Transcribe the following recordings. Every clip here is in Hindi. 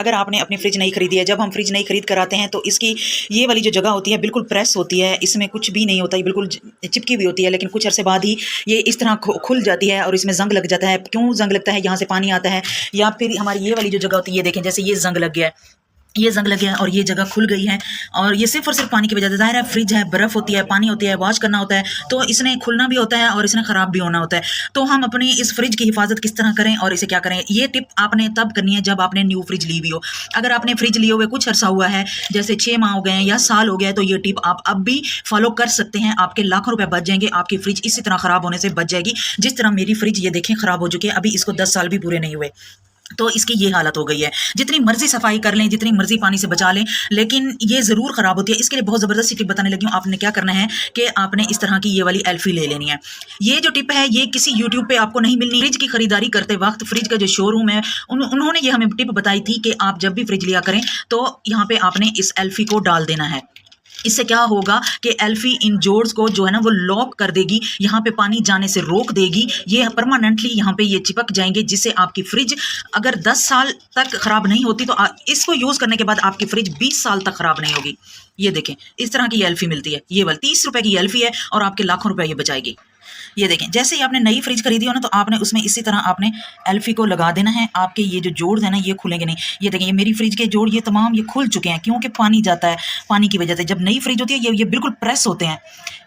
अगर आपने अपनी फ्रिज नहीं खरीदी है, जब हम फ्रिज नहीं खरीद कर आते हैं तो इसकी ये वाली जो जगह होती है बिल्कुल प्रेस होती है, इसमें कुछ भी नहीं होता, ये बिल्कुल चिपकी हुई होती है। लेकिन कुछ अरसे बाद ही ये इस तरह खुल जाती है और इसमें जंग लग जाता है। क्यों जंग लगता है? यहाँ से पानी आता है, या फिर हमारी ये वाली जो जगह होती है, ये देखें जैसे ये जंग लग गया है, ये जंग लग गया और ये जगह खुल गई है। और ये सिर्फ और सिर्फ पानी की वजह से। ज़ाहिर है फ्रिज है, बर्फ़ होती है, पानी होती है, वॉश करना होता है, तो इसने खुलना भी होता है और इसने ख़राब भी होना होता है। तो हम अपनी इस फ्रिज की हिफाजत किस तरह करें और इसे क्या करें, ये टिप आपने तब करनी है जब आपने न्यू फ्रिज ली हुई हो। अगर आपने फ्रिज लिए हुए कुछ अर्सा हुआ है, जैसे 6 माह हो गए हैं या साल हो गया है, तो ये टिप आप अब भी फॉलो कर सकते हैं। आपके लाखों रुपए बच जाएंगे, आपकी फ्रिज इसी तरह ख़राब होने से बच जाएगी। जिस तरह मेरी फ्रिज ये देखें ख़राब हो चुकी है, अभी इसको 10 साल भी पूरे नहीं हुए, तो इसकी ये हालत हो गई है। जितनी मर्जी सफाई कर लें, जितनी मर्जी पानी से बचा लें, लेकिन ये ज़रूर ख़राब होती है। इसके लिए बहुत ज़बरदस्ती टिप बताने लगी हूँ। आपने क्या करना है कि आपने इस तरह की ये वाली एल्फी ले लेनी है। ये जो टिप है ये किसी यूट्यूब पे आपको नहीं मिलनी। फ्रिज की खरीदारी करते वक्त फ्रिज का जो शोरूम है उन्होंने ये हमें टिप बताई थी कि आप जब भी फ्रिज लिया करें तो यहाँ पे आपने इस एल्फी को डाल देना है। इससे क्या होगा कि एल्फी इन जोड़्स को जो है ना वो लॉक कर देगी, यहाँ पे पानी जाने से रोक देगी। ये परमानेंटली यहाँ पे ये चिपक जाएंगे, जिससे आपकी फ्रिज अगर 10 साल तक ख़राब नहीं होती तो इसको यूज़ करने के बाद आपकी फ्रिज 20 साल तक ख़राब नहीं होगी। ये देखें इस तरह की एल्फी मिलती है, ये वाली 30 रुपए की एल्फी है और आपके लाखों रुपए ये बचाएगी। ये देखें जैसे ही आपने नई फ्रिज खरीदी हो ना, तो आपने उसमें इसी तरह आपने एल्फी को लगा देना है। आपके ये जो जोड़ है ना ये खुलेंगे नहीं। ये देखें ये मेरी फ्रिज के जोड़ ये तमाम ये खुल चुके हैं, क्योंकि पानी जाता है, पानी की वजह से। जब नई फ्रिज होती है ये बिल्कुल प्रेस होते हैं,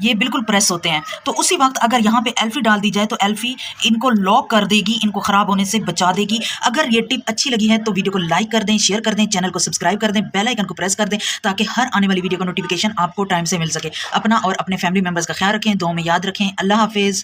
ये बिल्कुल प्रेस होते हैं। तो उसी वक्त अगर यहाँ पे एल्फी डाल दी जाए तो एल्फी इनको लॉक कर देगी, इनको ख़राब होने से बचा देगी। अगर ये टिप अच्छी लगी है तो वीडियो को लाइक कर दें, शेयर कर दें, चैनल को सब्सक्राइब कर दें, बेल आइकन को प्रेस कर दें, ताकि हर आने वाली वीडियो का नोटिफिकेशन आपको टाइम से मिल सके। अपना और अपने फैमिली मेम्बर्स का ख्याल रखें, दुआ में याद रखें। अल्लाह हाफिज़।